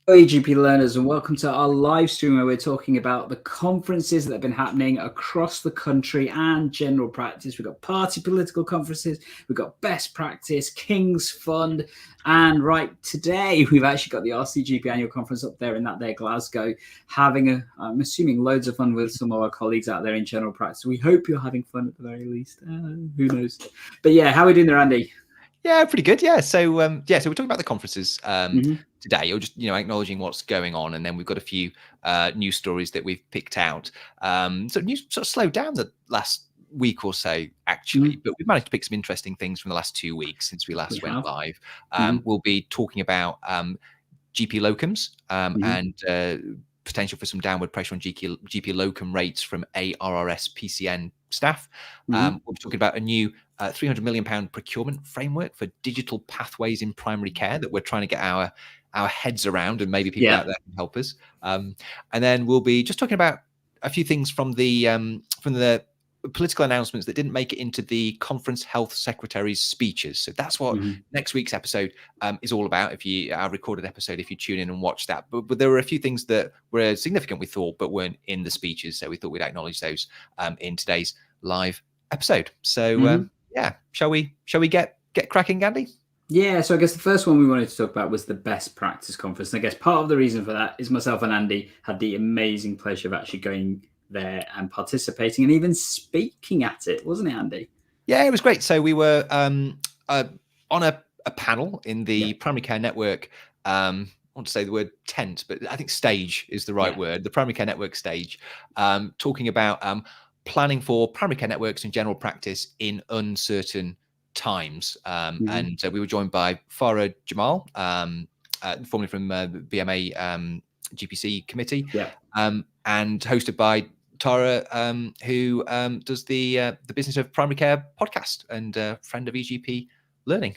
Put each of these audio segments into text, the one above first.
eGP learners, and welcome to our live stream where we're talking about the conferences that have been happening across the country and general practice. We've got party political conferences, we've got best practice, King's Fund, and right today we've actually got the RCGP annual conference up there in that there Glasgow, having I'm assuming loads of fun with some of our colleagues out there in general practice. We hope you're having fun at the very least. Who knows? But yeah, how are we doing there, Andy? Yeah, pretty good. Yeah. So we're talking about the conferences today, or just acknowledging what's going on, and then we've got a few news stories that we've picked out. So news sort of slowed down the last week or so, actually, but we've managed to pick some interesting things from the last 2 weeks since we last went live. We'll be talking about GP locums and potential for some downward pressure on GP locum rates from ARRS PCN staff. We'll be talking about a new £300 million procurement framework for digital pathways in primary care that we're trying to get our heads around, and maybe people out there can help us. And then we'll be just talking about a few things from the political announcements that didn't make it into the conference health secretary's speeches. So that's what next week's episode is all about. Our recorded episode, if you tune in and watch that, but there were a few things that were significant, we thought, but weren't in the speeches. So we thought we'd acknowledge those in today's live episode. So shall we get cracking, Gandhi? Yeah, so I guess the first one we wanted to talk about was the best practice conference. And I guess part of the reason for that is myself and Andy had the amazing pleasure of actually going there and participating and even speaking at it, wasn't it, Andy? Yeah, it was great. So we were on a panel in the Primary Care Network. I want to say the word tent, but I think stage is the right word. The Primary Care Network stage, talking about planning for primary care networks and general practice in uncertain times. And we were joined by Farah Jamal, formerly from the BMA GPC committee, and hosted by Tara, who does the Business of Primary Care podcast and friend of eGPlearning.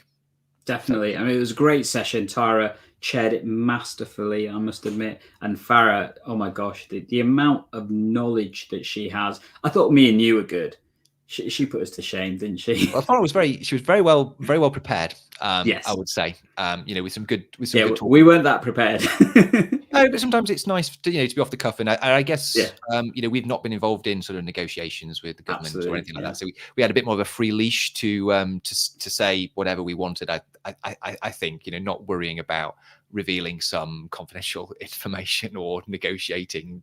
Definitely. I mean, it was a great session. Tara chaired it masterfully, I must admit. And Farah, oh my gosh, the amount of knowledge that she has. I thought me and you were good. She put us to shame, didn't she? Well, I thought she was very well prepared. Yes, I would say. With some good talk. We weren't that prepared. No, but sometimes it's nice to be off the cuff, and I guess we've not been involved in sort of negotiations with the government or anything like that, so we had a bit more of a free leash to say whatever we wanted. I think not worrying about revealing some confidential information or negotiating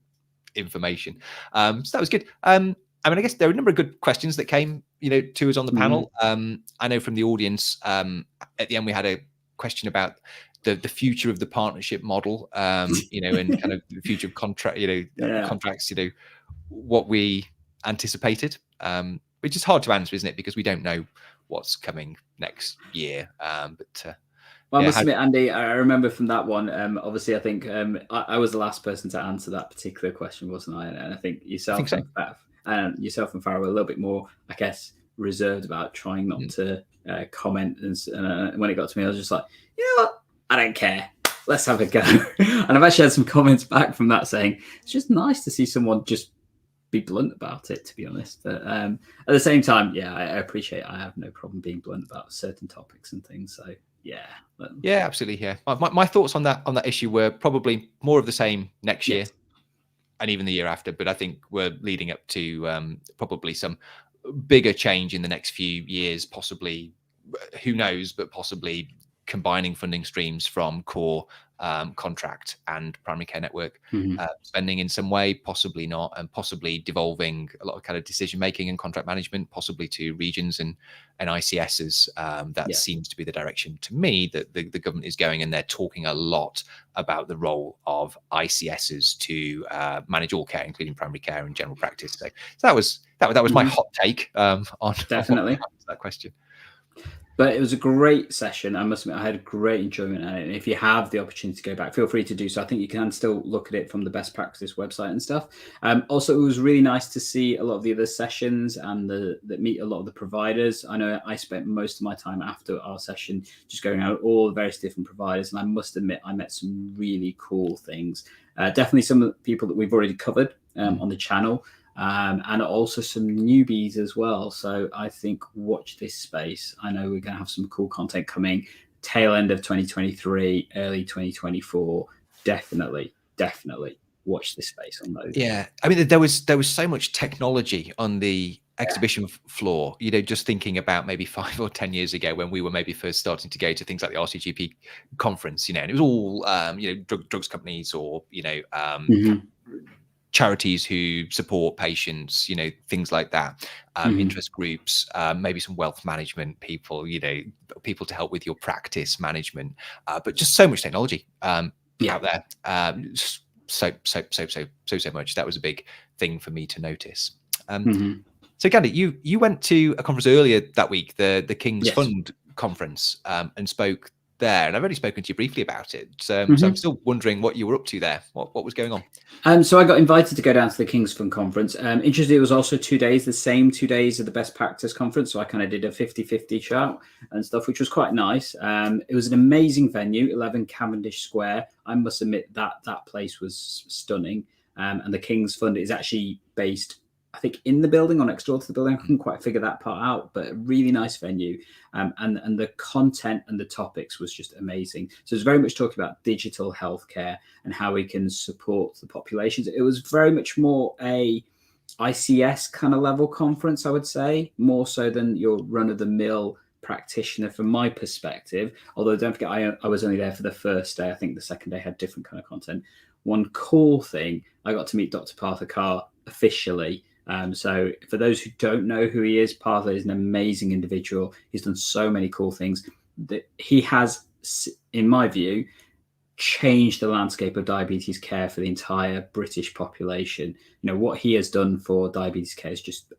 information. So that was good. I mean, I guess there were a number of good questions that came, to us on the panel. I know from the audience, at the end we had a question about the future of the partnership model, and kind of the future of contracts, what we anticipated, which is hard to answer, isn't it? Because we don't know what's coming next year. Well, I must admit, Andy, I remember from that one, obviously, I think I was the last person to answer that particular question, wasn't I? And I think yourself and yourself and Farah were a little bit more, I guess, reserved about trying not to comment. And when it got to me, I was just like, you know what? I don't care. Let's have a go. And I've actually had some comments back from that saying it's just nice to see someone just be blunt about it, to be honest. But at the same time, I appreciate I have no problem being blunt about certain topics and things. So yeah, absolutely. Yeah, my thoughts on that issue were probably more of the same next year and even the year after. But I think we're leading up to probably some bigger change in the next few years, possibly, who knows, but possibly combining funding streams from core contract and primary care network spending in some way, possibly not, and possibly devolving a lot of kind of decision making and contract management possibly to regions and ICSs. That seems to be the direction to me that the government is going, and they're talking a lot about the role of ICSs to manage all care, including primary care and general practice. So that was my hot take on that question. But it was a great session. I must admit, I had a great enjoyment at it. And if you have the opportunity to go back, feel free to do so. I think you can still look at it from the best practice website and stuff. Also, it was really nice to see a lot of the other sessions and that meet a lot of the providers. I know I spent most of my time after our session just going out all the various different providers. And I must admit, I met some really cool things. Definitely some of the people that we've already covered on the channel. And also some newbies as well. So I think watch this space. I know we're going to have some cool content coming tail end of 2023, early 2024. definitely watch this space on those. Yeah, I mean, there was so much technology on the exhibition floor. Just thinking about maybe 5 or 10 years ago when we were maybe first starting to go to things like the RCGP conference. And it was all drugs companies or charities who support patients, things like that, interest groups, maybe some wealth management people, people to help with your practice management, but just so much technology out there. So much. That was a big thing for me to notice. So Gandhi, you went to a conference earlier that week, the King's Fund conference, and spoke there, and I've already spoken to you briefly about it. So I'm still wondering what you were up to there. What was going on? So I got invited to go down to the King's Fund conference. Interestingly, it was also 2 days, the same 2 days of the best practice conference. So I kind of did a 50-50 shout and stuff, which was quite nice. It was an amazing venue, 11 Cavendish Square. I must admit that place was stunning. And the King's Fund is actually based, I think, in the building or next door to the building. I couldn't quite figure that part out, but a really nice venue. And the content and the topics was just amazing. So it's very much talking about digital healthcare and how we can support the populations. It was very much more a ICS kind of level conference, I would say, more so than your run-of-the-mill practitioner from my perspective. Although don't forget, I was only there for the first day. I think the second day had different kind of content. One cool thing, I got to meet Dr. Partha Carr officially. So for those who don't know who he is, Partha is an amazing individual. He's done so many cool things. That he has, in my view, changed the landscape of diabetes care for the entire British population. What he has done for diabetes care is just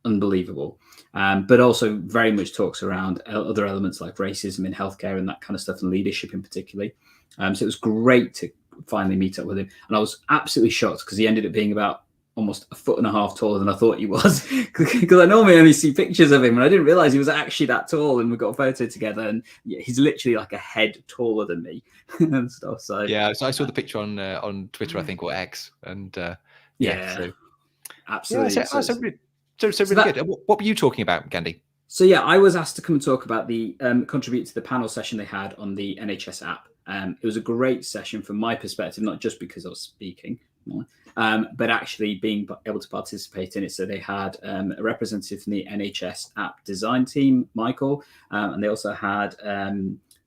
unbelievable. But also very much talks around other elements like racism in healthcare and that kind of stuff, and leadership in particular. So it was great to finally meet up with him. And I was absolutely shocked because he ended up being about almost 1.5 feet taller than I thought he was, because I normally only see pictures of him, and I didn't realize he was actually that tall. And we got a photo together, and he's literally like a head taller than me and stuff. So yeah, so I saw the picture on Twitter, I think, or X, and so absolutely. Yeah, so really good. What were you talking about, Gandhi? So I was asked to come and talk about the contribute to the panel session they had on the NHS app. It was a great session from my perspective, not just because I was speaking, but actually being able to participate in it. So they had a representative from the NHS app design team, Michael, and they also had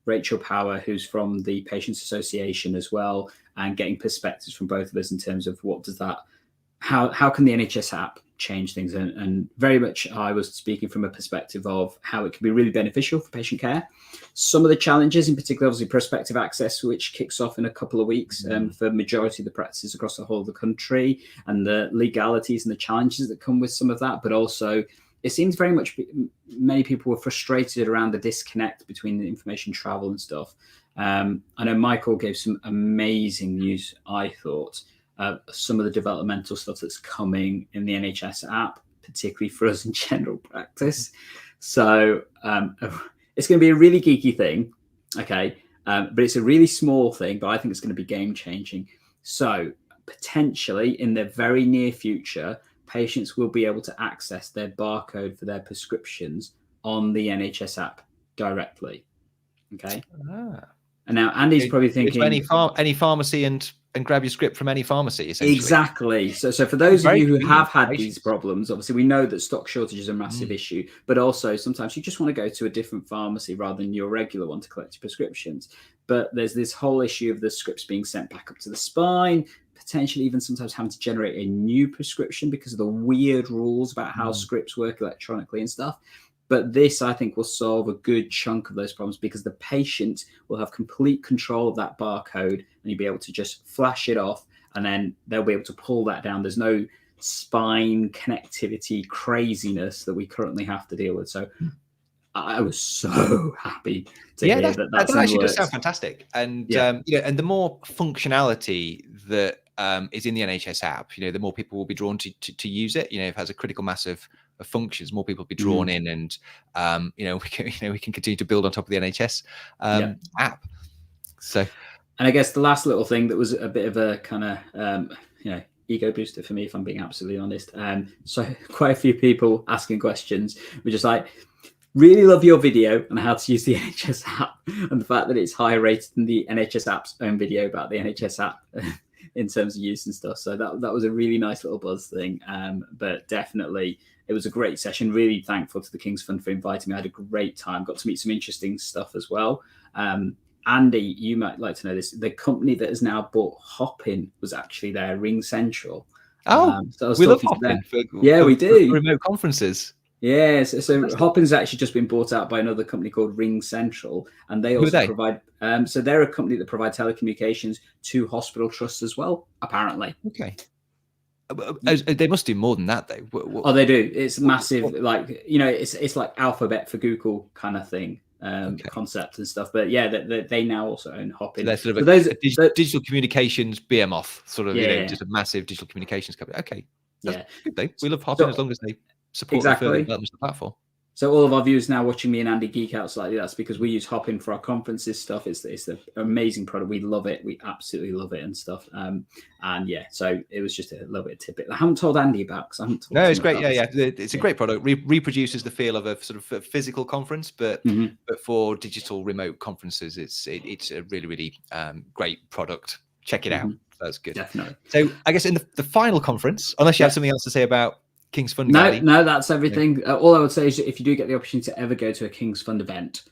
Rachel Power, who's from the Patients Association as well, and getting perspectives from both of us in terms of what does that, how can the NHS app change things, and very much I was speaking from a perspective of how it can be really beneficial for patient care. Some of the challenges, in particular, obviously prospective access, which kicks off in a couple of weeks for majority of the practices across the whole of the country, and the legalities and the challenges that come with some of that. But also, it seems very much many people were frustrated around the disconnect between the information travel and stuff. I know Michael gave some amazing news, I thought. Some of the developmental stuff that's coming in the NHS app, particularly for us in general practice. So it's going to be a really geeky thing, okay? But it's a really small thing, but I think it's going to be game-changing. So potentially in the very near future, patients will be able to access their barcode for their prescriptions on the NHS app directly, okay? And now Andy's probably thinking... any pharmacy and grab your script from any pharmacy, essentially. Exactly. So for those of you who have had these problems, obviously we know that stock shortage is a massive issue, but also sometimes you just want to go to a different pharmacy rather than your regular one to collect your prescriptions. But there's this whole issue of the scripts being sent back up to the spine, potentially even sometimes having to generate a new prescription because of the weird rules about how scripts work electronically and stuff. But this, I think, will solve a good chunk of those problems because the patient will have complete control of that barcode, and you'll be able to just flash it off, and then they'll be able to pull that down. There's no spine connectivity craziness that we currently have to deal with. So I was so happy to hear that actually does sound fantastic. And and the more functionality that is in the NHS app, the more people will be drawn to use it. If it has a critical mass of functions, more people will be drawn in, and we can continue to build on top of the NHS app. So, and I guess the last little thing that was a bit of a kind of ego booster for me, if I'm being absolutely honest. So quite a few people asking questions were just like, Really love your video on how to use the NHS app, and the fact that it's higher rated than the NHS app's own video about the NHS app in terms of use and stuff. So that was a really nice little buzz thing. But definitely, it was a great session. Really thankful to the King's Fund for inviting me. I had a great time. Got to meet some interesting stuff as well. Andy, you might like to know this. The company that has now bought Hopin was actually there, Ring Central. Oh, so we love Hopin. We do. For remote conferences. Yes, so Hopin's actually just been bought out by another company called Ring Central, and they also provide. So they're a company that provide telecommunications to hospital trusts as well, apparently. Okay. They must do more than that, though. Oh, they do. It's massive, like it's like Alphabet for Google kind of thing, concept and stuff. But yeah, they now also own Hopin. So they're sort of a digital communications BMOff, sort of just a massive digital communications company. Okay, that's good though. We love Hopin as long as they support the further development of the platform. So all of our viewers now watching me and Andy geek out slightly, that's because we use Hopin for our conferences stuff. It's an amazing product. We love it. We absolutely love it and stuff. And yeah, so it was just a little bit of tidbit I haven't told Andy about because I haven't told No, it's great. Yeah. It's a great product. Reproduces the feel of a sort of physical conference, but for digital remote conferences, it's a really, really great product. Check it out. That's good. Definitely. So I guess in the final conference, unless you have something else to say about King's Fund. No, that's everything. All I would say is if you do get the opportunity to ever go to a King's Fund event,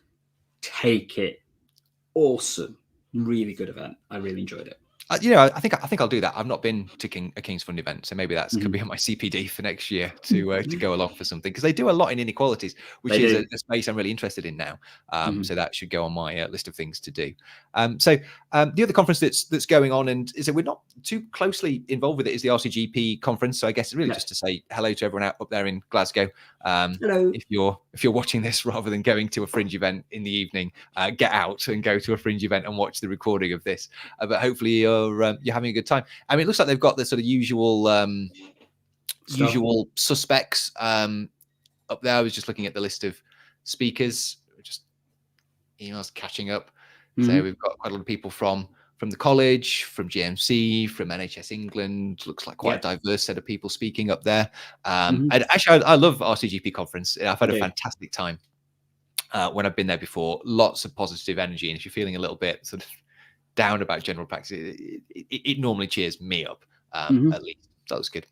take it. Awesome. Really good event. I really enjoyed it. I think I'll do that. I've not been to a King's Fund event, so maybe that's could be on my CPD for next year to go along for something, because they do a lot in inequalities, which is a space I'm really interested in now. So that should go on my list of things to do. So the other conference that's going on, and is that we're not too closely involved with it, is the RCGP conference. So I guess really just to say hello to everyone up there in Glasgow. Hello. If you're watching this rather than going to a fringe event in the evening, get out and go to a fringe event and watch the recording of this. But hopefully you're having a good time. I mean, it looks like they've got the sort of usual suspects up there. I was just looking at the list of speakers, just emails catching up. So we've got quite a lot of people from the college, from GMC, from NHS England. Looks like quite a diverse set of people speaking up there. And actually, I love RCGP conference. I've had a fantastic time when I've been there before. Lots of positive energy, and if you're feeling a little bit sort of down about general practice, it normally cheers me up, at least. That was good.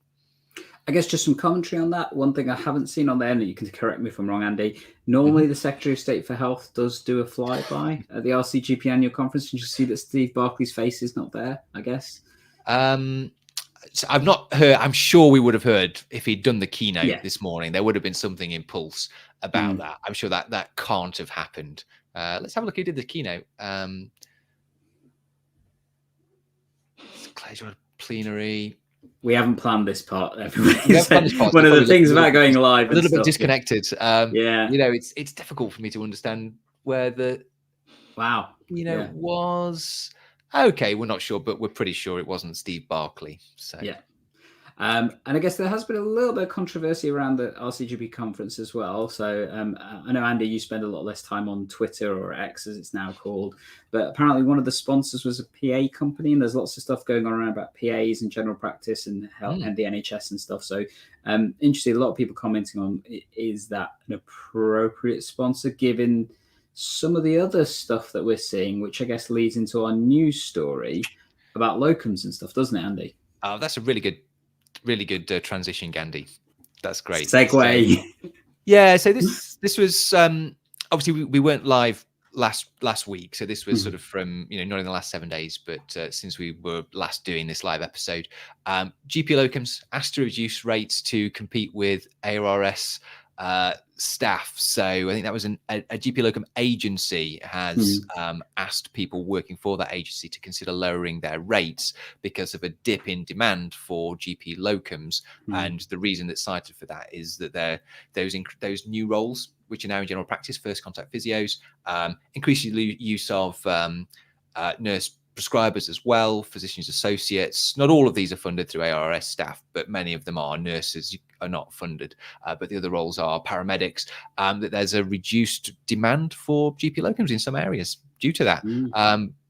I guess just some commentary on that. One thing I haven't seen on there, and you can correct me if I'm wrong, Andy, normally the Secretary of State for Health does do a flyby at the RCGP annual conference. Did you see that Steve Barclay's face is not there, I guess? So I've not heard. I'm sure we would have heard if he'd done the keynote this morning. There would have been something in Pulse about that. I'm sure that can't have happened. Let's have a look who did the keynote. Plenary. We haven't planned this part. One of the things about going live. A little bit disconnected. It's difficult for me to understand where the was. Okay, we're not sure, but we're pretty sure it wasn't Steve Barclay. So and I guess there has been a little bit of controversy around the RCGP conference as well. So I know, Andy, you spend a lot less time on Twitter, or X as it's now called, but apparently one of the sponsors was a PA company, and there's lots of stuff going on around about PAs and general practice and health and the NHS and stuff. So interesting, a lot of people commenting on, is that an appropriate sponsor given some of the other stuff that we're seeing, which I guess leads into our news story about locums and stuff, doesn't it, Andy? Oh, that's a really good transition, Gandhi. That's great. Segue. So this was obviously we weren't live last week, so this was sort of from not in the last 7 days, but since we were last doing this live episode. GP locums asked to reduce rates to compete with ARRS staff. So I think that was a GP locum agency has asked people working for that agency to consider lowering their rates because of a dip in demand for GP locums. And the reason that's cited for that is that those new roles, which are now in general practice, first contact physios, increasing use of nurse prescribers as well, physicians associates. Not all of these are funded through ARRS staff, but many of them are. Nurses are not funded, but the other roles are paramedics. That there's a reduced demand for GP locums in some areas due to that,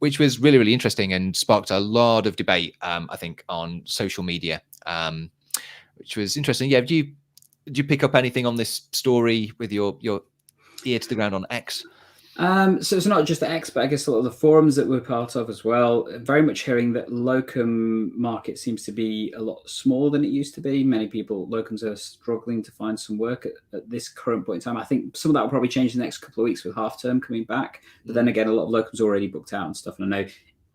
which was really, really interesting and sparked a lot of debate, I think, on social media, which was interesting. Yeah, did you pick up anything on this story with your ear to the ground on X? So it's not just the X, but I guess a lot of the forums that we're part of as well. Very much hearing that locum market seems to be a lot smaller than it used to be. Many people, locums, are struggling to find some work at this current point in time. I think some of that will probably change in the next couple of weeks with half term coming back. But then again, a lot of locums are already booked out and stuff. And I know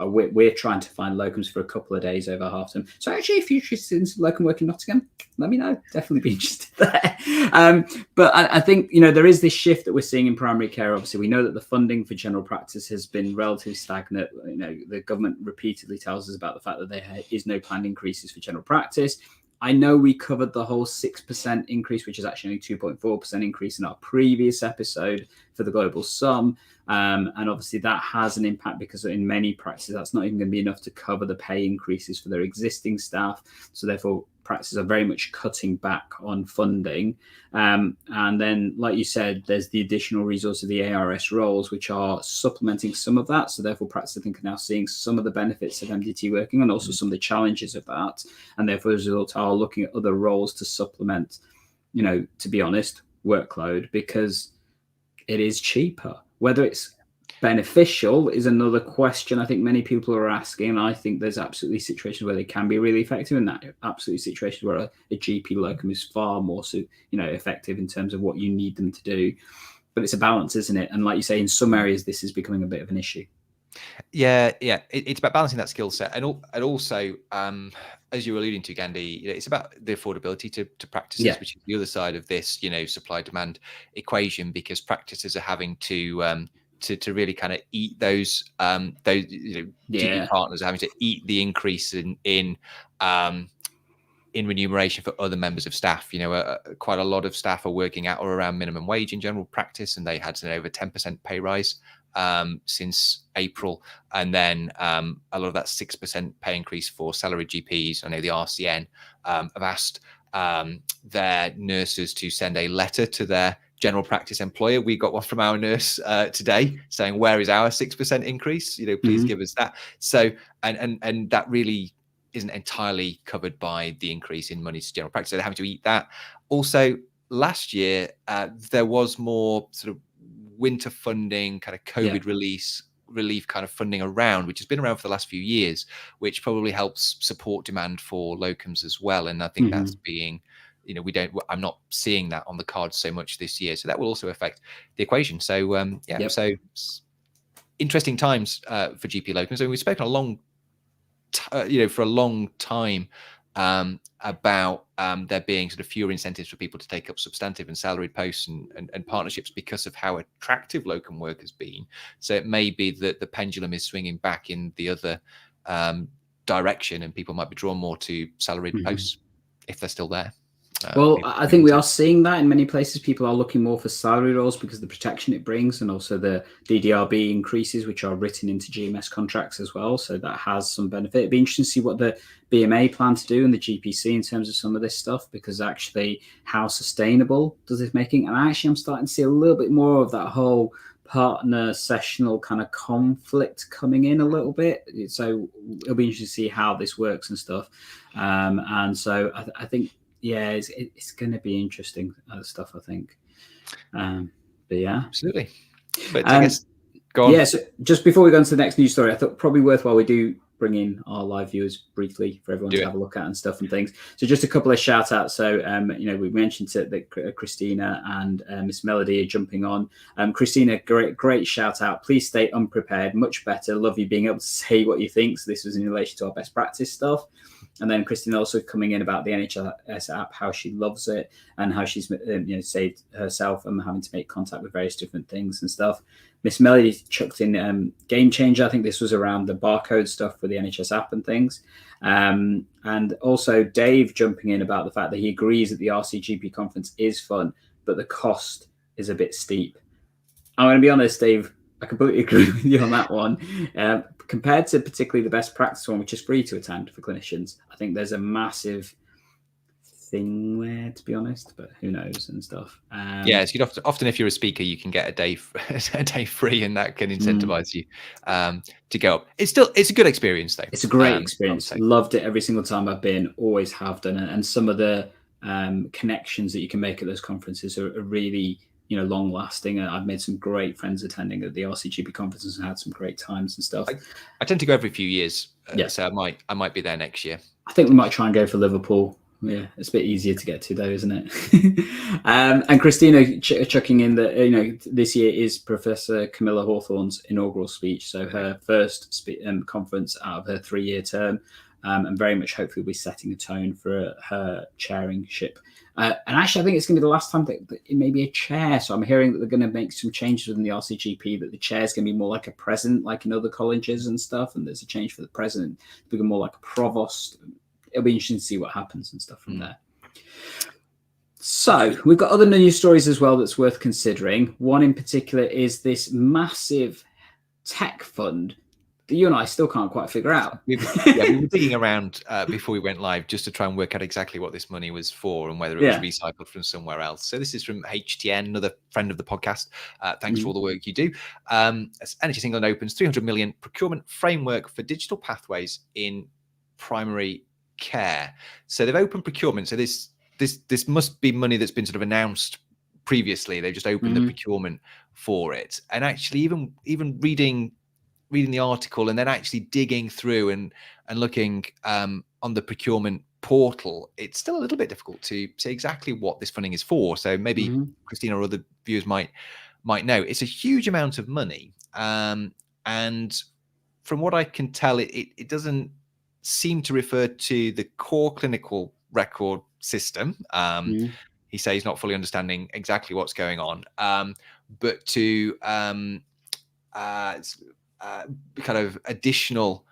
we're trying to find locums for a couple of days over half term. So actually, if you're interested in some locum work in Nottingham, let me know. Definitely be interested there. But I think, there is this shift that we're seeing in primary care. Obviously, we know that the funding for general practice has been relatively stagnant. The government repeatedly tells us about the fact that there is no planned increases for general practice. I know we covered the whole 6% increase, which is actually only 2.4% increase in our previous episode for the global sum. And obviously that has an impact because in many practices, that's not even going to be enough to cover the pay increases for their existing staff. So therefore, practices are very much cutting back on funding. And then, like you said, there's the additional resource of the ARS roles, which are supplementing some of that. So therefore, practices, I think, are now seeing some of the benefits of MDT working and also some of the challenges of that. And therefore, as a result, are looking at other roles to supplement, to be honest, workload, because it is cheaper. Whether it's beneficial is another question I think many people are asking. And I think there's absolutely situations where they can be really effective, and that absolutely situations where a GP locum is far more effective in terms of what you need them to do. But it's a balance, isn't it? And like you say, in some areas, this is becoming a bit of an issue. Yeah. It's about balancing that skill set, and also, as you were alluding to, Gandhi, it's about the affordability to practices, which is the other side of this, supply demand equation, because practices are having to really kind of eat those GP partners are having to eat the increase in remuneration for other members of staff. Quite a lot of staff are working at or around minimum wage in general practice, and they had an over 10% pay rise since April, and then a lot of that 6% pay increase for salaried GPs. I know the RCN have asked their nurses to send a letter to their general practice employer. We got one from our nurse today saying, where is our 6% increase? Please give us that. So and that really isn't entirely covered by the increase in money to general practice. So they're having to eat that. Also, last year there was more sort of winter funding, kind of COVID relief kind of funding around, which has been around for the last few years, which probably helps support demand for locums as well. And I think that's being, I'm not seeing that on the cards so much this year. So that will also affect the equation. So, so interesting times for GP locums. So we've spoken for a long time about there being sort of fewer incentives for people to take up substantive and salaried posts and partnerships because of how attractive locum work has been. So it may be that the pendulum is swinging back in the other direction, and people might be drawn more to salaried posts if they're still there. Well, I think we are seeing that in many places. People are looking more for salary roles because of the protection it brings, and also the DDRB increases, which are written into GMS contracts as well. So that has some benefit. It'd be interesting to see what the BMA plan to do and the GPC in terms of some of this stuff, because actually how sustainable does this making? And actually I'm starting to see a little bit more of that whole partner sessional kind of conflict coming in a little bit. So it'll be interesting to see how this works and stuff. And so I think, it's going to be interesting stuff, I think. But yeah, absolutely. But I guess, go on. Yeah, so just before we go on to the next news story, I thought probably worthwhile we do bring in our live viewers briefly for everyone to have a look at and stuff and things. So just a couple of shout outs. So, we mentioned that Christina and Miss Melody are jumping on. Christina, great shout out. Please stay unprepared. Much better. Love you being able to say what you think. So this was in relation to our best practice stuff. And then Christina also coming in about the NHS app, how she loves it and how she's saved herself and having to make contact with various different things and stuff. Miss Melody chucked in Game Changer. I think this was around the barcode stuff for the NHS app and things. And also Dave jumping in about the fact that he agrees that the RCGP conference is fun, but the cost is a bit steep. I'm going to be honest, Dave, I completely agree with you on that one. Compared to particularly the best practice one, which is free to attend for clinicians, I think there's a massive thing there, to be honest, but who knows and stuff. So often if you're a speaker, you can get a day free, and that can incentivize you to go up. It's a good experience though. It's a great experience. Loved it every single time I've been, always have done it. And some of the connections that you can make at those conferences are really long lasting. And I've made some great friends attending at the RCGP conferences and had some great times and stuff. I tend to go every few years, yeah. So I might be there next year. I think we might try and go for Liverpool. Yeah, it's a bit easier to get to though, isn't it? And Christina chucking in that this year is Professor Camilla Hawthorne's inaugural speech, so her first conference out of her 3-year term, and very much hopefully will be setting a tone for her chairingship. And actually, I think it's going to be the last time that it may be a chair. So I'm hearing that they're going to make some changes within the RCGP, that the chair is going to be more like a president, like in other colleges and stuff. And there's a change for the president to become more like a provost. It'll be interesting to see what happens and stuff from there. So we've got other news stories as well that's worth considering. One in particular is this massive tech fund that you and I still can't quite figure out. We were digging around before we went live just to try and work out exactly what this money was for and whether it was recycled from somewhere else. So this is from HTN, another friend of the podcast. Thanks for all the work you do. NHS England opens 300 million procurement framework for digital pathways in primary care. So they've opened procurement. So this must be money that's been sort of announced previously. They've just opened the procurement for it. And actually, even reading the article and then actually digging through and looking on the procurement portal, it's still a little bit difficult to say exactly what this funding is for. So maybe Christina or other viewers might know. It's a huge amount of money, and from what I can tell, it doesn't seem to refer to the core clinical record system. He says he's not fully understanding exactly what's going on, but to kind of additional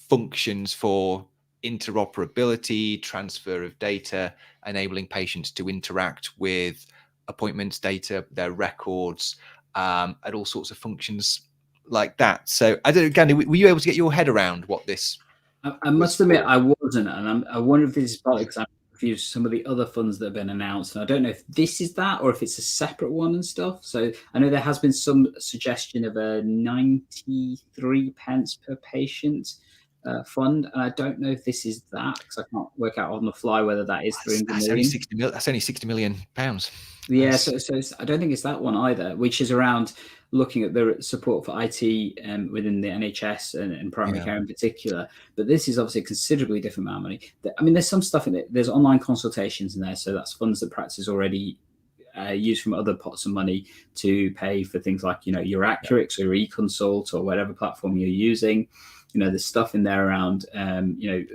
functions for interoperability, transfer of data, enabling patients to interact with appointments data, their records, and all sorts of functions like that. So I don't know, Gandhi, were you able to get your head around what this? I must admit I wasn't, and I wonder if this is partly because I'm confused some of the other funds that have been announced, and I don't know if this is that or if it's a separate one and stuff. So I know there has been some suggestion of a 93 pence per patient fund, and I don't know if this is that because I can't work out on the fly whether that is 300 million. That's only 60 million pounds. Yeah, so I don't think it's that one either, which is around looking at the support for IT within the NHS and primary care in particular. But this is obviously a considerably different amount of money. I mean, there's some stuff in it. There's online consultations in there, so that's funds that practice already use from other pots of money to pay for things like your Accurix or eConsult or whatever platform you're using. There's stuff in there around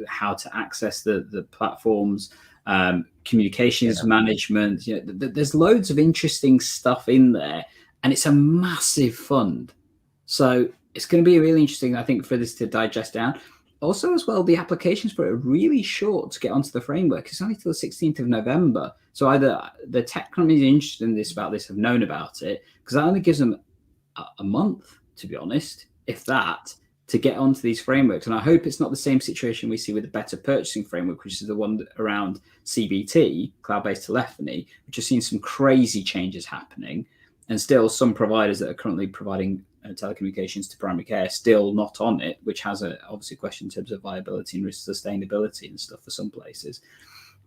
how to access the platforms. Communications management. There's loads of interesting stuff in there, and it's a massive fund. So it's going to be really interesting, I think, for this to digest down. Also, as well, the applications for it are really short to get onto the framework. It's only till the 16th of November. So either the tech companies interested in this have known about it, because that only gives them a month, to be honest, if that, to get onto these frameworks. And I hope it's not the same situation we see with the Better Purchasing Framework, which is the one around CBT, cloud-based telephony, which has seen some crazy changes happening. And still some providers that are currently providing telecommunications to primary care still not on it, which has obviously a question in terms of viability and risk sustainability and stuff for some places.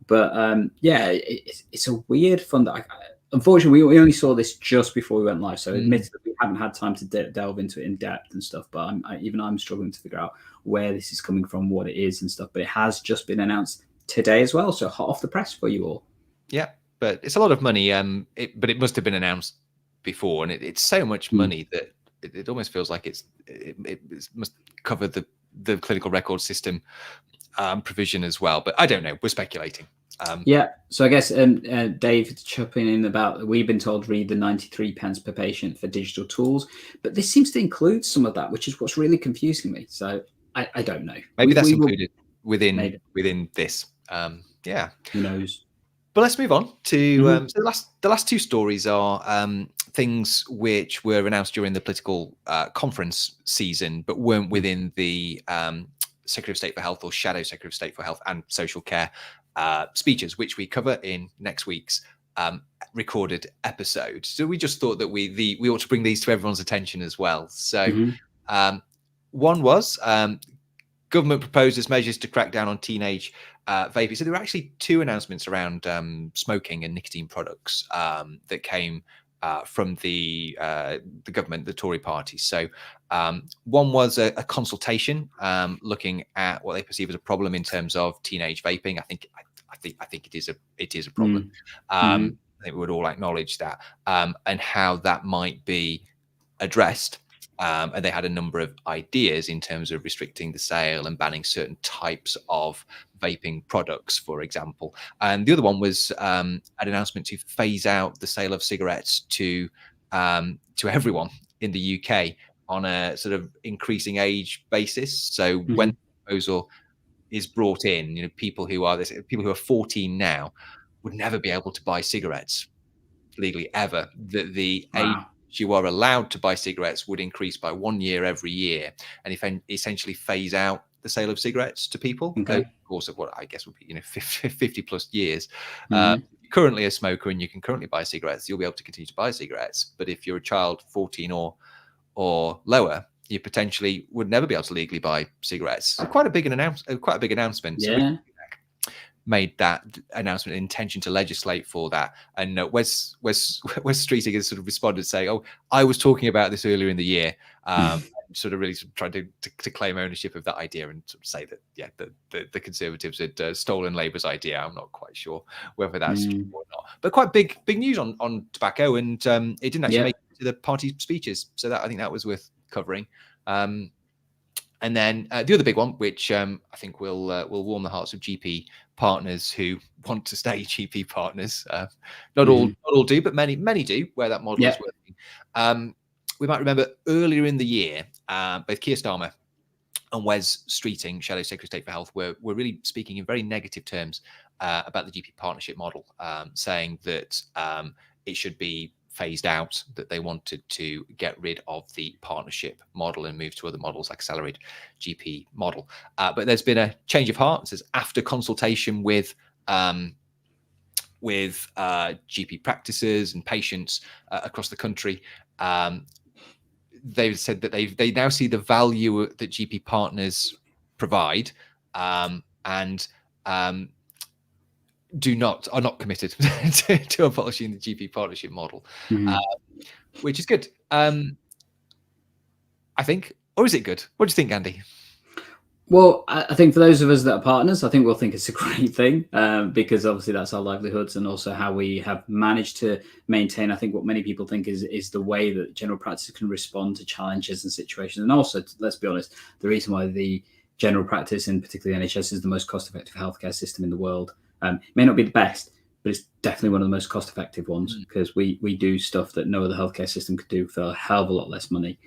But it's a weird fund that unfortunately, we only saw this just before we went live, so admittedly we haven't had time to delve into it in depth and stuff, but I'm struggling to figure out where this is coming from, what it is and stuff, but it has just been announced today as well, so hot off the press for you all. Yeah, but it's a lot of money, but it must have been announced before, and it's so much money that it almost feels like it must cover the clinical record system provision as well, but I don't know, we're speculating. So I guess Dave chipping in about, we've been told read the 93 pence per patient for digital tools, but this seems to include some of that, which is what's really confusing me. So I don't know. Maybe that's included within this. Who knows? But let's move on to so the last two stories are things which were announced during the political conference season, but weren't within the Secretary of State for Health or Shadow Secretary of State for Health and Social Care speeches, which we cover in next week's recorded episode. So we just thought that we ought to bring these to everyone's attention as well. So one was government proposes measures to crack down on teenage vaping. So there were actually two announcements around smoking and nicotine products that came from the government, the Tory party. So one was a consultation looking at what they perceive as a problem in terms of teenage vaping. I think it is a problem. I think we would all acknowledge that, and how that might be addressed. And they had a number of ideas in terms of restricting the sale and banning certain types of vaping products, for example. And the other one was an announcement to phase out the sale of cigarettes to everyone in the UK on a sort of increasing age basis. So when the proposal is brought in, you know, people who are 14 now would never be able to buy cigarettes legally ever. The age you are allowed to buy cigarettes would increase by 1 year every year, and if essentially phase out the sale of cigarettes to people over the course of what I guess would be, you know, 50 plus years. Currently a smoker and you can currently buy cigarettes, you'll be able to continue to buy cigarettes. But if you're a child 14 or lower, you potentially would never be able to legally buy cigarettes. So quite a big announcement. Yeah. So made that announcement, intention to legislate for that. And Wes Streeting has sort of responded saying, "Oh, I was talking about this earlier in the year," sort of really tried to claim ownership of that idea and sort of say that, yeah, the Conservatives had stolen Labour's idea. I'm not quite sure whether that's true or not, but quite big news on tobacco, and it didn't actually make it to the party speeches, so that I think that was worth covering. And then the other big one, which I think will warm the hearts of GP partners who want to stay GP partners. Not all do, but many do, where that model is working. We might remember earlier in the year, both Keir Starmer and Wes Streeting, Shadow Secretary of State for Health, were really speaking in very negative terms about the GP partnership model, saying that it should be phased out, that they wanted to get rid of the partnership model and move to other models like accelerated GP model. But there's been a change of heart. It says after consultation with GP practices and patients across the country, they've said that they now see the value that GP partners provide, and are not committed to abolishing the GP partnership model, which is good, I think. Or is it good? What do you think, Andy? Well, I think for those of us that are partners, I think we'll think it's a great thing, because obviously that's our livelihoods and also how we have managed to maintain, I think, what many people think is the way that general practice can respond to challenges and situations. And also, let's be honest, the reason why the general practice, and particularly NHS, is the most cost-effective healthcare system in the world. It may not be the best, but it's definitely one of the most cost-effective ones, because we do stuff that no other healthcare system could do for a hell of a lot less money.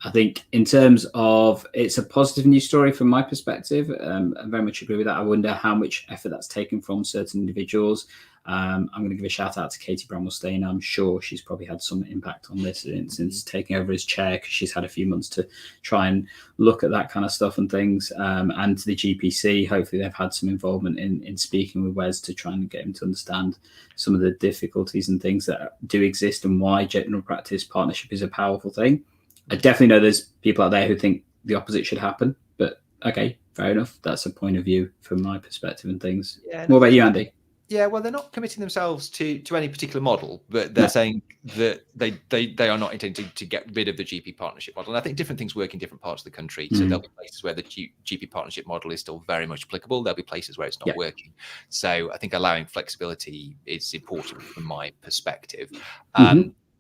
I think in terms of, it's a positive news story from my perspective. I very much agree with that. I wonder how much effort that's taken from certain individuals. I'm going to give a shout out to Katie Bramwell-Stein. I'm sure she's probably had some impact on this since taking over as chair, because she's had a few months to try and look at that kind of stuff and things. And to the GPC, hopefully they've had some involvement in speaking with Wes to try and get him to understand some of the difficulties and things that do exist and why general practice partnership is a powerful thing. I definitely know there's people out there who think the opposite should happen, but okay, fair enough. That's a point of view from my perspective and things. Yeah, what about you, Andy? Yeah, well, they're not committing themselves to any particular model, but they're saying that they are not intending to get rid of the GP partnership model. And I think different things work in different parts of the country. So there'll be places where the GP partnership model is still very much applicable. There'll be places where it's not working. So I think allowing flexibility is important from my perspective.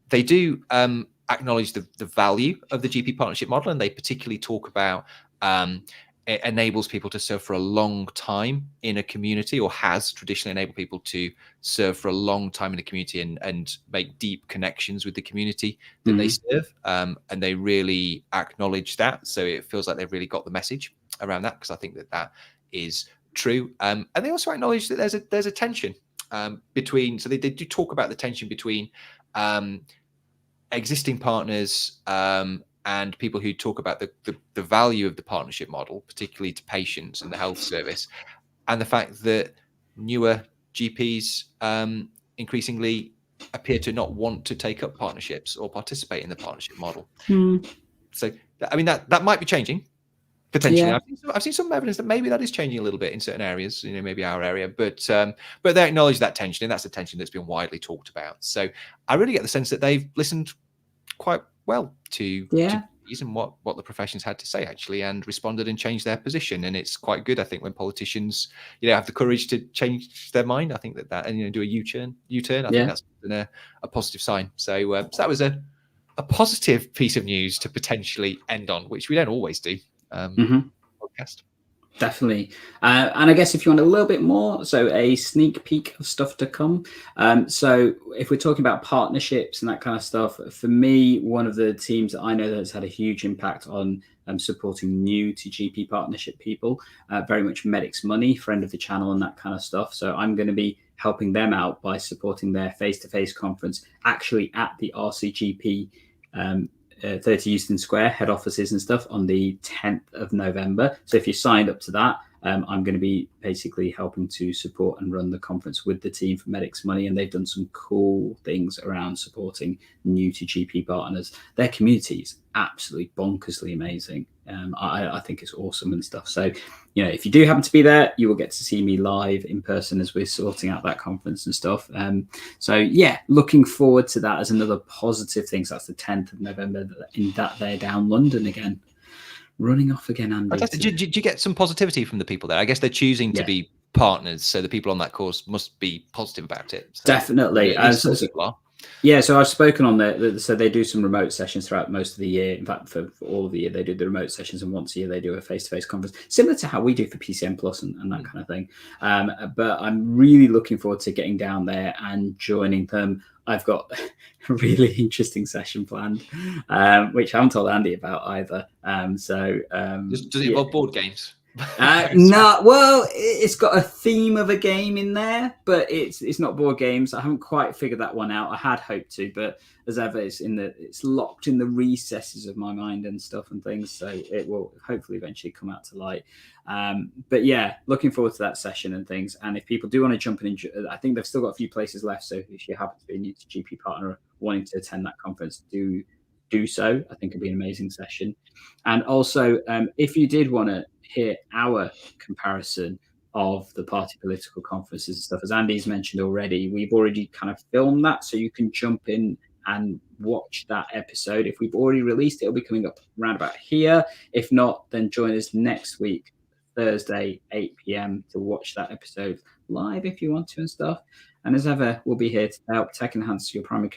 They do acknowledge the value of the GP partnership model, and they particularly talk about it enables people to serve for a long time in a community, or has traditionally enabled people to serve for a long time in a community and make deep connections with the community that they serve. And they really acknowledge that. So it feels like they've really got the message around that, because I think that is true. And they also acknowledge that there's a tension between, so they do talk about the tension between existing partners and people who talk about the value of the partnership model, particularly to patients and the health service, and the fact that newer GPs increasingly appear to not want to take up partnerships or participate in the partnership model. So, I mean, that might be changing, Potentially, Yeah. I've seen some evidence that maybe that is changing a little bit in certain areas, maybe our area, but they acknowledge that tension, and that's the tension that's been widely talked about. So I really get the sense that they've listened quite well to GPs and what the professions had to say, actually, and responded and changed their position. And it's quite good, I think, when politicians have the courage to change their mind. I think that and do a U-turn. I think that's a positive sign. So that was a positive piece of news to potentially end on, which we don't always do. Podcast. Definitely. And I guess if you want a little bit more, so a sneak peek of stuff to come. So if we're talking about partnerships and that kind of stuff, for me, one of the teams that I know that has had a huge impact on supporting new to GP partnership people, very much Medics Money, friend of the channel and that kind of stuff. So I'm going to be helping them out by supporting their face-to-face conference actually at the RCGP 30 Euston Square head offices and stuff on the 10th of November. So if you signed up to that, I'm going to be basically helping to support and run the conference with the team for Medics Money, and they've done some cool things around supporting new to GP partners. Their community is absolutely bonkersly amazing. I think it's awesome and stuff. So, if you do happen to be there, you will get to see me live in person as we're sorting out that conference and stuff. So yeah, looking forward to that as another positive thing. So that's the 10th of November in that they're down London again. Running off again, Andy. Did you get some positivity from the people there? I guess they're choosing to be partners, so the people on that course must be positive about it. So definitely. some people are. Yeah, so I've spoken on so they do some remote sessions throughout most of the year. In fact, for all of the year, they do the remote sessions, and once a year they do a face-to-face conference, similar to how we do for PCM Plus and that kind of thing. But I'm really looking forward to getting down there and joining them. I've got a really interesting session planned, which I haven't told Andy about either. Does it involve board games? No, well, it's got a theme of a game in there, but it's not board games. I haven't quite figured that one out. I had hoped to, but as ever, it's locked in the recesses of my mind and stuff and things. So it will hopefully eventually come out to light. But yeah, looking forward to that session and things. And if people do want to jump in, I think they've still got a few places left. So if you happen to be a new to GP partner wanting to attend that conference, do so. I think it'd be an amazing session. And also, if you did want to hear our comparison of the party political conferences and stuff, as Andy's mentioned already, we've already kind of filmed that, so you can jump in and watch that episode. If we've already released it, it'll be coming up around about here. If not, then join us next week, Thursday, 8 p.m. to watch that episode live if you want to and stuff. And as ever, we'll be here to help tech enhance your primary care